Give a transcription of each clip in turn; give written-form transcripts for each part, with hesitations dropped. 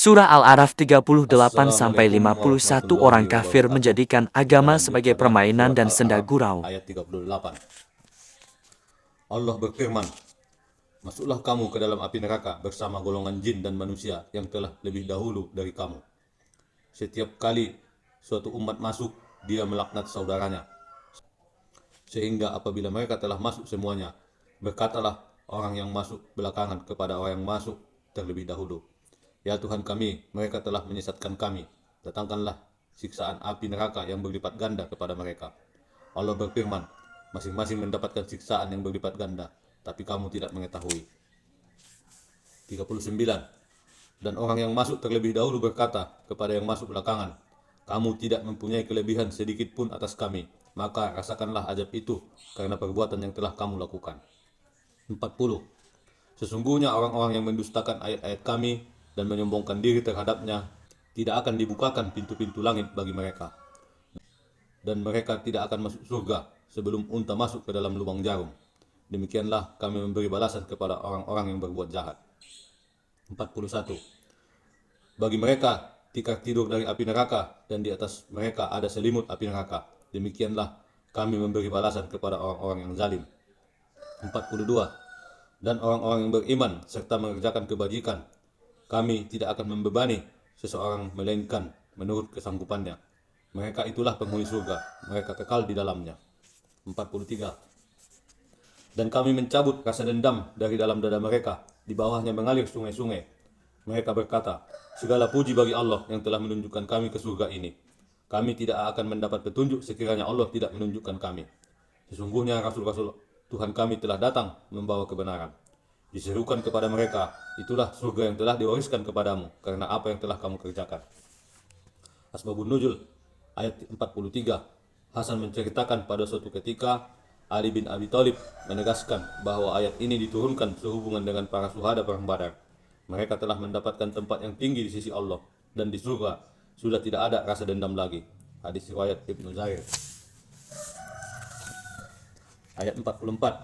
Surah Al-A'raf 38-51 Assalamualaikum orang warahmatullahi kafir wabarakatuh. menjadikan Kita agama lanjut sebagai pada permainan surat dan senda Al-A'raf gurau. ayat 38. Allah berfirman, "Masuklah kamu ke dalam api neraka bersama golongan jin dan manusia yang telah lebih dahulu dari kamu. Setiap kali suatu umat masuk, dia melaknat saudaranya. Sehingga apabila mereka telah masuk semuanya, berkatalah orang yang masuk belakangan kepada orang yang masuk terlebih dahulu, ya Tuhan kami, mereka telah menyesatkan kami. Datangkanlah siksaan api neraka yang berlipat ganda kepada mereka." Allah berfirman, "Masing-masing mendapatkan siksaan yang berlipat ganda, tapi kamu tidak mengetahui." 39. Dan orang yang masuk terlebih dahulu berkata kepada yang masuk belakangan, "Kamu tidak mempunyai kelebihan sedikit pun atas kami, maka rasakanlah azab itu karena perbuatan yang telah kamu lakukan." 40. Sesungguhnya orang-orang yang mendustakan ayat-ayat kami dan menyombongkan diri terhadapnya, tidak akan dibukakan pintu-pintu langit bagi mereka, dan mereka tidak akan masuk surga sebelum unta masuk ke dalam lubang jarum. Demikianlah kami memberi balasan kepada orang-orang yang berbuat jahat. 41. Bagi mereka tikar tidur dari api neraka, dan di atas mereka ada selimut api neraka. Demikianlah kami memberi balasan kepada orang-orang yang zalim. 42. Dan orang-orang yang beriman serta mengerjakan kebajikan, kami tidak akan membebani seseorang melainkan menurut kesanggupannya. Mereka itulah penghuni surga, mereka kekal di dalamnya. 43. Dan kami mencabut rasa dendam dari dalam dada mereka, di bawahnya mengalir sungai-sungai. Mereka berkata, "Segala puji bagi Allah yang telah menunjukkan kami ke surga ini. Kami tidak akan mendapat petunjuk sekiranya Allah tidak menunjukkan kami. Sesungguhnya Rasul-Rasul Tuhan kami telah datang membawa kebenaran." Diserukan kepada mereka, "Itulah surga yang telah diwariskan kepadamu karena apa yang telah kamu kerjakan." Asbabun Nuzul ayat 43. Hasan menceritakan pada suatu ketika Ali bin Abi Thalib menegaskan bahwa ayat ini diturunkan sehubungan dengan para syuhada perang Badar. Mereka telah mendapatkan tempat yang tinggi di sisi Allah, dan di surga sudah tidak ada rasa dendam lagi. Hadis riwayat Ibnu Zair. Ayat 44.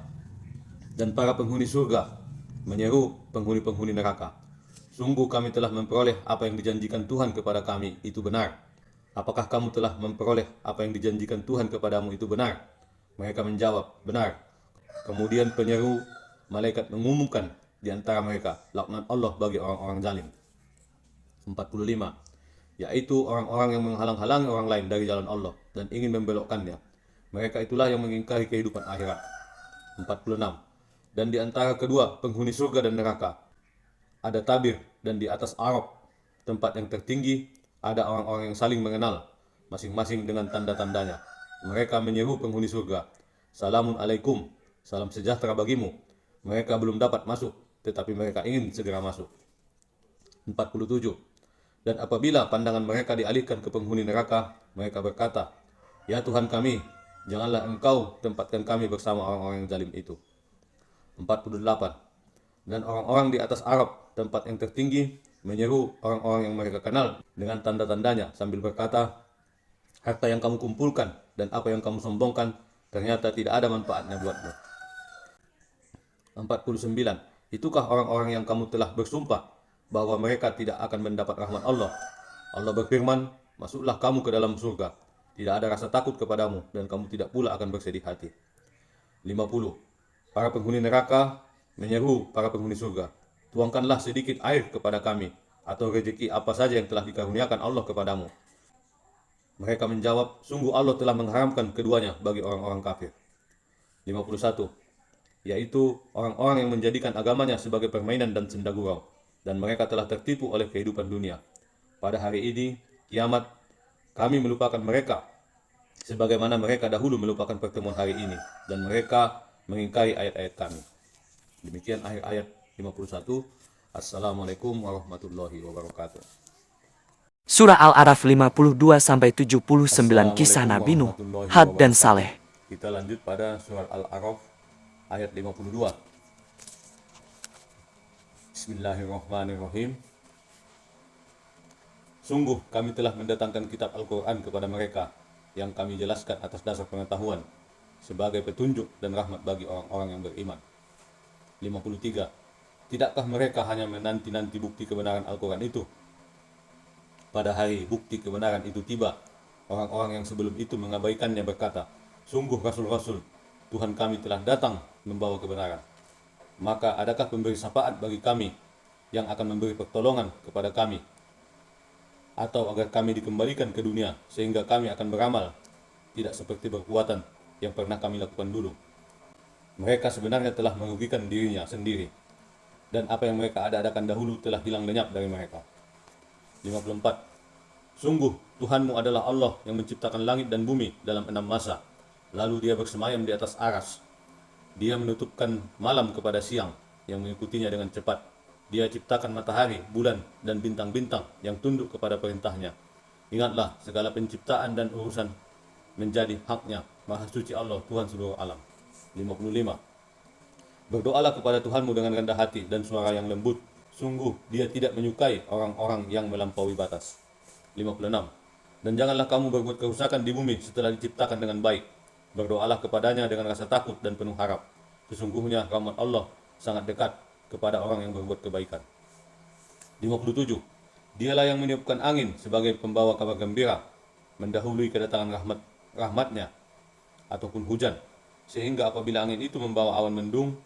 Dan para penghuni surga menyeru penghuni-penghuni neraka, "Sungguh kami telah memperoleh apa yang dijanjikan Tuhan kepada kami, itu benar. Apakah kamu telah memperoleh apa yang dijanjikan Tuhan kepadamu itu benar?" Mereka menjawab, "Benar." Kemudian penyeru malaikat mengumumkan di antara mereka, laknat Allah bagi orang-orang zalim. 45. Yaitu orang-orang yang menghalang-halangi orang lain dari jalan Allah dan ingin membelokkannya. Mereka itulah yang mengingkari kehidupan akhirat. 46. Dan di antara kedua penghuni surga dan neraka ada tabir, dan di atas Araf, tempat yang tertinggi, ada orang-orang yang saling mengenal, masing-masing dengan tanda-tandanya. Mereka menyeru penghuni surga, "Salamun alaikum, salam sejahtera bagimu." Mereka belum dapat masuk, tetapi mereka ingin segera masuk. 47. Dan apabila pandangan mereka dialihkan ke penghuni neraka, mereka berkata, "Ya Tuhan kami, janganlah Engkau tempatkan kami bersama orang-orang yang zalim itu." 48. Dan orang-orang di atas Arab, tempat yang tertinggi, menyeru orang-orang yang mereka kenal dengan tanda-tandanya sambil berkata, "Harta yang kamu kumpulkan dan apa yang kamu sombongkan ternyata tidak ada manfaatnya buatmu." 49. Itukah orang-orang yang kamu telah bersumpah bahwa mereka tidak akan mendapat rahmat Allah? Allah berfirman, "Masuklah kamu ke dalam surga. Tidak ada rasa takut kepadamu dan kamu tidak pula akan bersedih hati." 50. Para penghuni neraka menyeru para penghuni surga, "Tuangkanlah sedikit air kepada kami, atau rezeki apa saja yang telah dikaruniakan Allah kepadamu." Mereka menjawab, "Sungguh Allah telah mengharamkan keduanya bagi orang-orang kafir." 51. Yaitu orang-orang yang menjadikan agamanya sebagai permainan dan senda gurau, dan mereka telah tertipu oleh kehidupan dunia. Pada hari ini, kiamat, kami melupakan mereka sebagaimana mereka dahulu melupakan pertemuan hari ini, dan mereka mengingkari ayat-ayat kami. Demikian akhir ayat 51. Assalamualaikum warahmatullahi wabarakatuh. Surah Al-A'raf 52-79 kisah Assalamualaikum Nabi Nuh, warahmatullahi Had dan wabarakatuh. Saleh. Kita lanjut pada surat Al-A'raf ayat 52. Bismillahirrahmanirrahim. Sungguh kami telah mendatangkan kitab Al-Quran kepada mereka yang kami jelaskan atas dasar pengetahuan sebagai petunjuk dan rahmat bagi orang-orang yang beriman. 53. Tidakkah mereka hanya menanti-nanti bukti kebenaran Al-Quran itu? pada hari bukti kebenaran itu tiba, orang-orang yang sebelum itu mengabaikannya berkata, sungguh rasul-rasul Tuhan kami telah datang membawa kebenaran. Maka adakah pemberi syafaat bagi kami yang akan memberi pertolongan kepada kami, atau agar kami dikembalikan ke dunia sehingga kami akan beramal tidak seperti perbuatan yang pernah kami lakukan dulu. Mereka sebenarnya telah merugikan dirinya sendiri, dan apa yang mereka ada-adakan dahulu telah hilang lenyap dari mereka. 54. Sungguh Tuhanmu adalah Allah yang menciptakan langit dan bumi dalam 6 masa, lalu dia bersemayam di atas aras. Dia menutupkan malam kepada siang yang mengikutinya dengan cepat. Dia ciptakan matahari, bulan, dan bintang-bintang yang tunduk kepada perintahnya. Ingatlah, segala penciptaan dan urusan menjadi haknya. Maha suci Allah, Tuhan seluruh alam. 55. Berdoalah kepada Tuhanmu dengan rendah hati dan suara yang lembut. Sungguh, dia tidak menyukai orang-orang yang melampaui batas. 56. Dan janganlah kamu berbuat kerusakan di bumi setelah diciptakan dengan baik. Berdoalah kepadanya dengan rasa takut dan penuh harap. Sesungguhnya rahmat Allah sangat dekat kepada orang yang berbuat kebaikan. 57. Dialah yang meniupkan angin sebagai pembawa kabar gembira, mendahului kedatangan rahmatnya ataupun hujan, sehingga apabila angin itu membawa awan mendung,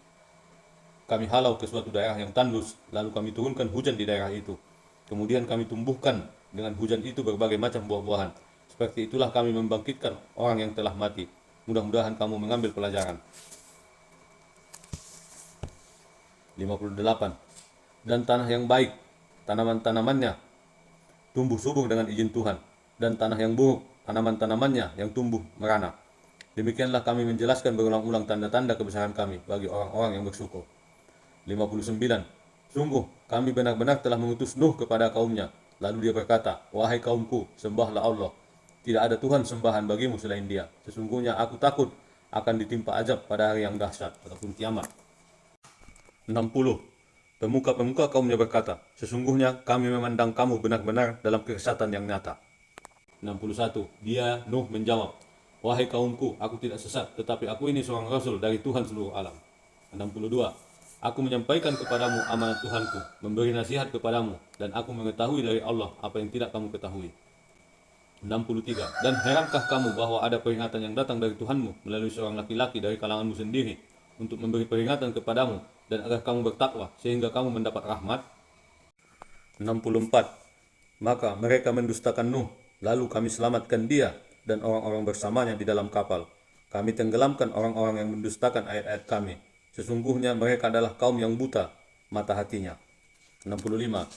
kami halau ke suatu daerah yang tandus, lalu kami turunkan hujan di daerah itu. Kemudian kami tumbuhkan dengan hujan itu berbagai macam buah-buahan. Seperti itulah kami membangkitkan orang yang telah mati. Mudah-mudahan kamu mengambil pelajaran. 58. Dan tanah yang baik, tanaman-tanamannya tumbuh subur dengan izin Tuhan, dan tanah yang buruk, tanaman-tanamannya yang tumbuh merana. Demikianlah kami menjelaskan berulang-ulang tanda-tanda kebesaran kami bagi orang-orang yang bersyukur. 59. Sungguh kami benar-benar telah mengutus Nuh kepada kaumnya, lalu dia berkata, wahai kaumku, sembahlah Allah. Tidak ada Tuhan sembahan bagimu selain Dia. Sesungguhnya aku takut akan ditimpa azab pada hari yang dahsyat ataupun kiamat. 60. Pemuka-pemuka kaumnya berkata, sesungguhnya kami memandang kamu benar-benar dalam kesesatan yang nyata. 61. Dia, Nuh, menjawab, wahai kaumku, aku tidak sesat, tetapi aku ini seorang rasul dari Tuhan seluruh alam. 62. Aku menyampaikan kepadamu amanat Tuhanku, memberi nasihat kepadamu, dan aku mengetahui dari Allah apa yang tidak kamu ketahui. 63. Dan herankah kamu bahwa ada peringatan yang datang dari Tuhanmu melalui seorang laki-laki dari kalanganmu sendiri untuk memberi peringatan kepadamu dan agar kamu bertakwa sehingga kamu mendapat rahmat? 64. Maka mereka mendustakan Nuh, lalu kami selamatkan dia dan orang-orang bersamanya di dalam kapal. Kami tenggelamkan orang-orang yang mendustakan ayat-ayat kami. Sesungguhnya mereka adalah kaum yang buta mata hatinya. 65.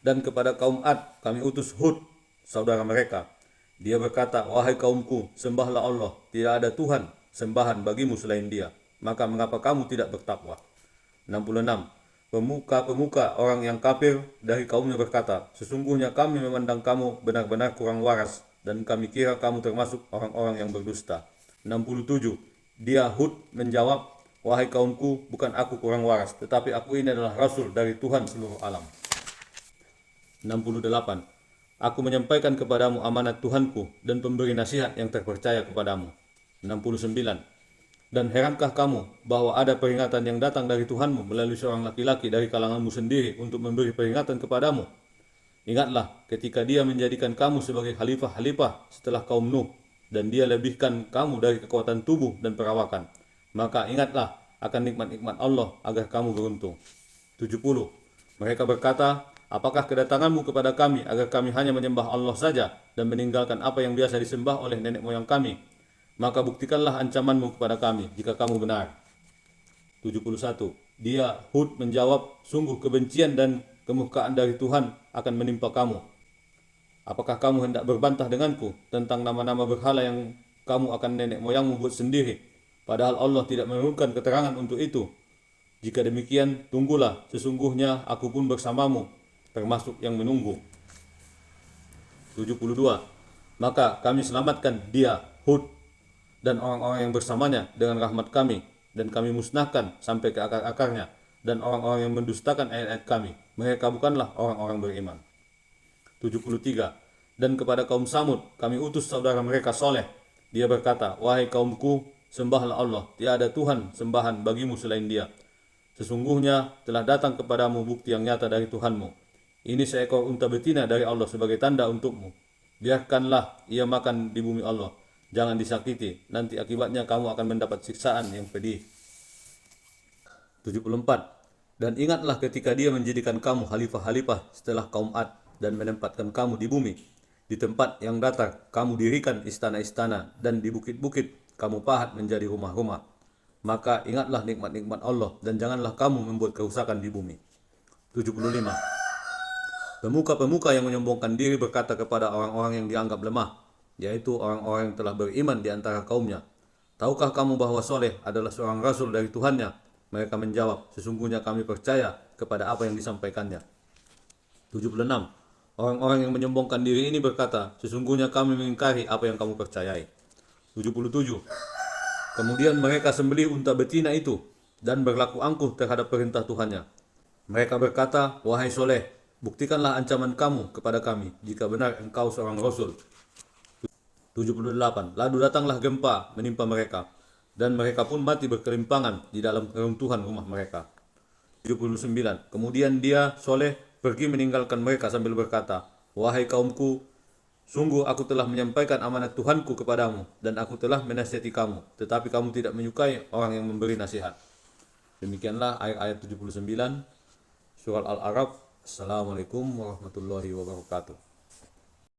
Dan kepada kaum Ad kami utus Hud, saudara mereka. Dia berkata, wahai kaumku, sembahlah Allah, tidak ada Tuhan sembahan bagimu selain Dia. Maka mengapa kamu tidak bertakwa? 66. Pemuka-pemuka orang yang kafir dari kaumnya berkata, sesungguhnya kami memandang kamu benar-benar kurang waras, dan kami kira kamu termasuk orang-orang yang berdusta. 67. Dia Hud menjawab, wahai kaumku, bukan aku kurang waras, tetapi aku ini adalah rasul dari Tuhan seluruh alam. 68. Aku menyampaikan kepadamu amanat Tuhanku dan pemberi nasihat yang terpercaya kepadamu. 69. Dan herankah kamu bahwa ada peringatan yang datang dari Tuhanmu melalui seorang laki-laki dari kalanganmu sendiri untuk memberi peringatan kepadamu? Ingatlah ketika dia menjadikan kamu sebagai khalifah-khalifah setelah kaum Nuh, dan dia lebihkan kamu dari kekuatan tubuh dan perawakan. Maka ingatlah akan nikmat-nikmat Allah agar kamu beruntung. 70. Mereka berkata, apakah kedatanganmu kepada kami agar kami hanya menyembah Allah saja dan meninggalkan apa yang biasa disembah oleh nenek moyang kami? Maka buktikanlah ancamanmu kepada kami jika kamu benar. 71. Dia Hud menjawab, sungguh kebencian dan kemurkaan dari Tuhan akan menimpa kamu. Apakah kamu hendak berbantah denganku tentang nama-nama berhala yang kamu akan nenek moyangmu buat sendiri, padahal Allah tidak menurunkan keterangan untuk itu? Jika demikian, tunggulah, sesungguhnya aku pun bersamamu, termasuk yang menunggu. 72. Maka kami selamatkan dia, Hud, dan orang-orang yang bersamanya dengan rahmat kami, dan kami musnahkan sampai ke akar-akarnya, dan orang-orang yang mendustakan ayat-ayat kami, mereka bukanlah orang-orang beriman. 73. Dan kepada kaum Samud kami utus saudara mereka Soleh. Dia berkata, wahai kaumku, sembahlah Allah, tiada ada Tuhan sembahan bagimu selain Dia. Sesungguhnya telah datang kepadamu bukti yang nyata dari Tuhanmu. Ini seekor unta betina dari Allah sebagai tanda untukmu. Biarkanlah ia makan di bumi Allah. Jangan disakiti, nanti akibatnya kamu akan mendapat siksaan yang pedih. 74. Dan ingatlah ketika dia menjadikan kamu khalifah-khalifah setelah kaum Ad dan menempatkan kamu di bumi. Di tempat yang datar, kamu dirikan istana-istana dan di bukit-bukit kamu pahat menjadi rumah-rumah. Maka ingatlah nikmat-nikmat Allah dan janganlah kamu membuat kerusakan di bumi. 75. Pemuka-pemuka yang menyombongkan diri berkata kepada orang-orang yang dianggap lemah, yaitu orang-orang yang telah beriman di antara kaumnya, tahukah kamu bahwa Soleh adalah seorang rasul dari Tuhannya? Mereka menjawab, sesungguhnya kami percaya kepada apa yang disampaikannya. 76. Orang-orang yang menyombongkan diri ini berkata, sesungguhnya kami mengingkari apa yang kamu percayai. 77. Kemudian mereka sembelih unta betina itu dan berlaku angkuh terhadap perintah Tuhannya. Mereka berkata, wahai Soleh, buktikanlah ancaman kamu kepada kami jika benar engkau seorang rasul. 78. Lalu datanglah gempa menimpa mereka, dan mereka pun mati berkelimpangan di dalam keruntuhan rumah mereka. 79. Kemudian dia, Soleh, pergi meninggalkan mereka sambil berkata, wahai kaumku, sungguh aku telah menyampaikan amanat Tuhanku kepadamu, dan aku telah menasihati kamu, tetapi kamu tidak menyukai orang yang memberi nasihat. Demikianlah ayat-ayat 79 Surah Al-A'raf. Assalamualaikum warahmatullahi wabarakatuh.